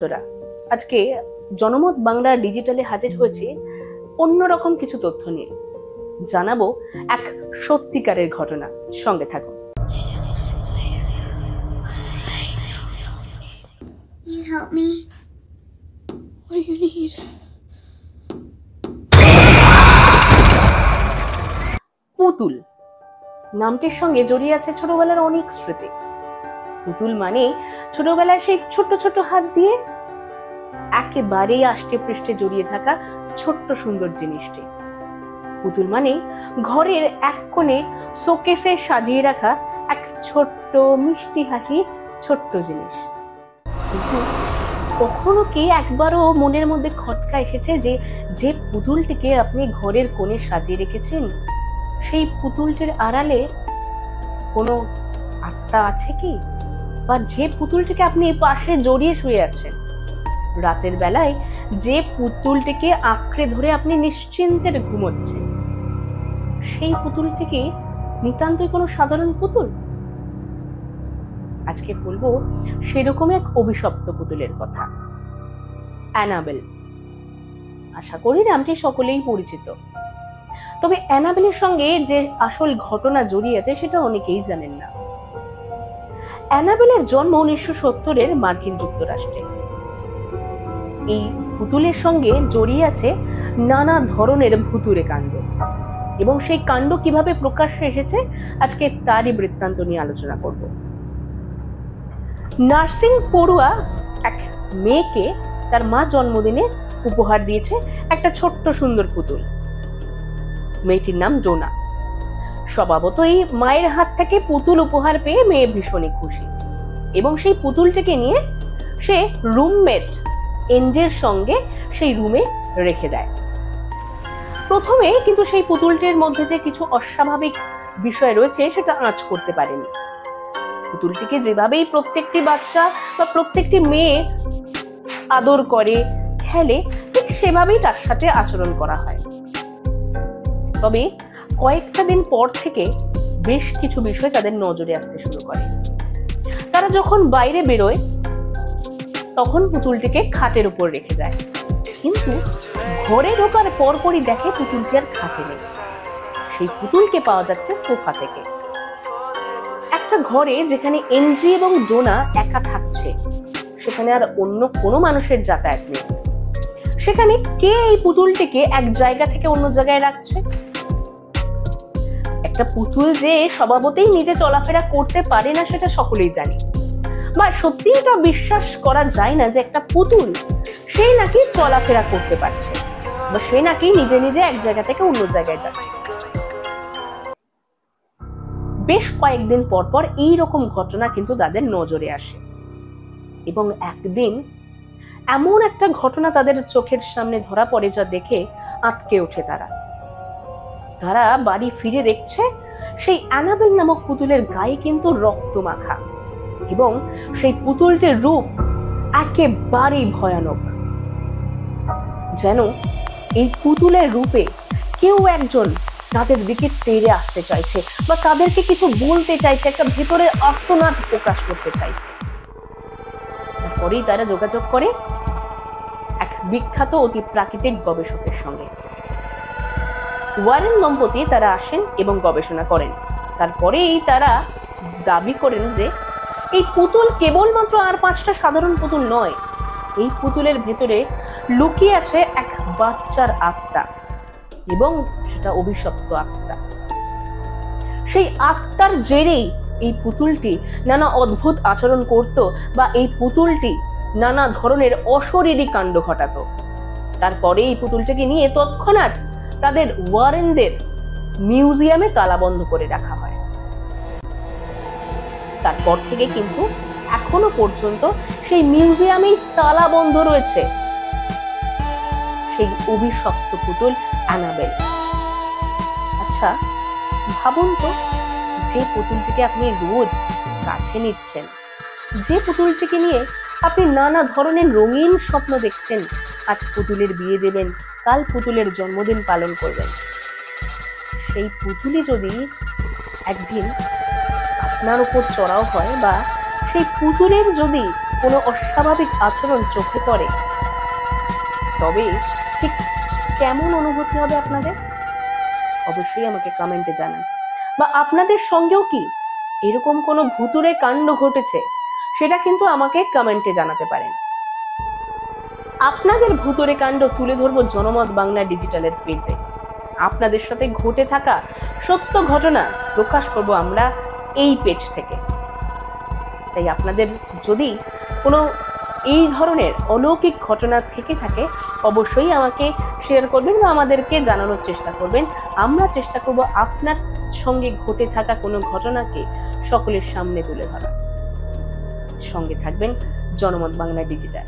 বন্ধুরা, আজকে জনমত বাংলা ডিজিটালে হাজির হয়েছে অন্যরকম কিছু তথ্য নিয়ে। জানাবো এক সত্যিকারের ঘটনা। সঙ্গে থাকুন। You help me? What do you need? পুতুল নামটির সঙ্গে জড়িয়ে আছে ছোটবেলার অনেক স্মৃতি। পুতুল মানে ছোটবেলায় সেই ছোট ছোট হাত দিয়ে একেবারেই আষ্টে পৃষ্ঠে জড়িয়ে থাকা ছোট্ট সুন্দর জিনিসটি। পুতুল মানে ঘরের এক কোণে শোকেসে সাজিয়ে রাখা এক ছোট্ট মিষ্টি হাসি ছোট্ট জিনিস। কিন্তু কখনো কি একবারও মনের মধ্যে খটকা এসেছে যে যে পুতুলটিকে আপনি ঘরের কোণে সাজিয়ে রেখেছেন সেই পুতুলটির আড়ালে কোনো আত্মা আছে কি? বা যে পুতুলটিকে আপনি পাশে জড়িয়ে শুয়ে আছেন, রাতের বেলায় যে পুতুলটিকে আঁকড়ে ধরে আপনি নিশ্চিন্তে ঘুমোচ্ছেন, সেই পুতুলটি কি নিতান্তই কোনো সাধারণ পুতুল? আজকে বলবো সেরকম এক অভিশপ্ত পুতুলের কথা, অ্যানাবেল। আশা করি নামটি সকলেই পরিচিত, তবে অ্যানাবেলের সঙ্গে যে আসল ঘটনা জড়িয়ে আছে সেটা অনেকেই জানেন না। অ্যানাবেলের জন্ম 1970-এর মার্কিন যুক্তরাষ্ট্রে। এই পুতুলের সঙ্গে জড়িয়ে আছে নানা ধরনের ভুতুড়ে কাণ্ড, এবং সেই কাণ্ড কিভাবে প্রকাশ্যে এসেছে আজকে তারই বৃত্তান্ত নিয়ে আলোচনা করব। নার্সিং পড়ুয়া এক মেয়েকে তার মা জন্মদিনে উপহার দিয়েছে একটা ছোট্ট সুন্দর পুতুল। মেয়েটির নাম ডোনা। স্বভাবতই মায়ের হাত থেকে পুতুল উপহার পেয়ে মেয়ে ভীষণই খুশি, এবং সেই পুতুলটিকে নিয়ে সে রুমমেট এন্ডের সঙ্গে সেই রুমে রেখে দেয়। প্রথমে কিন্তু সেই পুতুলটির মধ্যে যে কিছু অস্বাভাবিক বিষয় রয়েছে সেটা আঁচ করতে পারেনি। পুতুলটিকে যেভাবেই প্রত্যেকটি বাচ্চা বা প্রত্যেকটি মেয়ে আদর করে, খেলে, ঠিক সেভাবেই তার সাথে আচরণ করা হয়। তবে কয়েকটা দিন পর থেকে বেশ কিছু বিষয় তাদের নজরে আসতে শুরু করে। তারা যখন বাইরে বেরোয় তখন পুতুলটিকে খাটের উপর রেখে যায়, কিন্তু ঘরে ঢোকার পরপরই দেখে পুতুলটি আর খাটে নেই। সেই পুতুলকে পাওয়া যাচ্ছে সোফা থেকে। একটা ঘরে যেখানে এন্ড্রি এবং ডোনা একা থাকছে, সেখানে আর অন্য কোনো মানুষের যাতায়াত নেই। সেখানে কে এই পুতুলটিকে এক জায়গা থেকে অন্য জায়গায় রাখছে? একটা পুতুল যে স্বভাবতই নিজে চলাফেরা করতে পারে না সেটা সকলেই জানি, বা সত্যি এটা বিশ্বাস করা যায় না যে একটা পুতুল সে নাকি চলাফেরা করতে পারছে, বা সে নাকি নিজে নিজে এক জায়গা থেকে অন্য জায়গায় যাচ্ছে। বেশ কয়েকদিন পর পর এইরকম ঘটনা কিন্তু তাদের নজরে আসে, এবং একদিন এমন একটা ঘটনা তাদের চোখের সামনে ধরা পড়ে যা দেখে আটকে ওঠে তারা। তারা বাড়ি ফিরে দেখছে সেই অ্যানাবেল নামক পুতুলের গায়ে কিন্তু রক্ত মাখা, এবং সেই পুতুলটির রূপ একেবারেই ভয়ানক। যেন এই পুতুলের রূপে কেউ একজন তাদের দিকে তেড়ে আসতে চাইছে, বা তাদেরকে কিছু বলতে চাইছে, একটা ভেতরের আর্তনাদ প্রকাশ করতে চাইছে। তারপরেই তারা যোগাযোগ করে এক বিখ্যাত অতি প্রাকৃতিক গবেষকের সঙ্গে। ওয়ারেন দম্পতি তারা আসেন এবং গবেষণা করেন। তারপরেই তারা দাবি করেন যে এই পুতুল কেবলমাত্র আর 5টা সাধারণ পুতুল নয়, এই পুতুলের ভেতরে লুকিয়ে আছে এক বাচ্চার আত্মা, এবং সেটা অভিশপ্ত আত্মা। সেই আত্মার জেরেই এই পুতুলটি নানা অদ্ভুত আচরণ করত, বা এই পুতুলটি নানা ধরনের অশরীরী কাণ্ড ঘটাতো। তারপরে এই পুতুলটিকে নিয়ে তৎক্ষণাৎ তাদের ওয়ারেনদের মিউজিয়ামে তালাবন্ধ করে রাখা হয়। তারপর থেকে কিন্তু এখনো পর্যন্ত সেই মিউজিয়ামেই তালাবন্ধ রয়েছে সেই অভিশপ্ত পুতুল অ্যানাবেল। আচ্ছা ভাবুন তো, যে পুতুলটিকে আপনি রোজ কাছে নিচ্ছেন, যে পুতুলটিকে নিয়ে আপনি নানা ধরনের রঙিন স্বপ্ন দেখছেন, আজ পুতুলের বিয়ে দেবেন, কাল পুতুলের জন্মদিন পালন করবেন, সেই পুতুলই যদি একদিন আপনার উপর চড়াও হয়, বা সেই পুতুলের যদি কোনো অস্বাভাবিক আচরণ চোখে পড়ে, তবে ঠিক কেমন অনুভূতি হবে আপনাদের? অবশ্যই আমাকে কমেন্টে জানান। বা আপনাদের সঙ্গেও কি এরকম কোনো ভুতুড়ে কাণ্ড ঘটেছে, সেটা কিন্তু আমাকে কমেন্টে জানাতে পারেন। আপনাদের ভুতুড়ে কাণ্ড তুলে ধরবো জনমত বাংলা ডিজিটালের পেজে। আপনাদের সাথে ঘটে থাকা সত্য ঘটনা প্রকাশ করব আমরা এই পেজ থেকে। তাই আপনাদের যদি কোনো এই ধরনের অলৌকিক ঘটনা থেকে থাকে, অবশ্যই আমাকে শেয়ার করবেন বা আমাদেরকে জানানোর চেষ্টা করবেন। আমরা চেষ্টা করব আপনার সঙ্গে ঘটে থাকা কোনো ঘটনাকে সকলের সামনে তুলে ধরা। সঙ্গে থাকবেন জনমত বাংলা ডিজিটাল।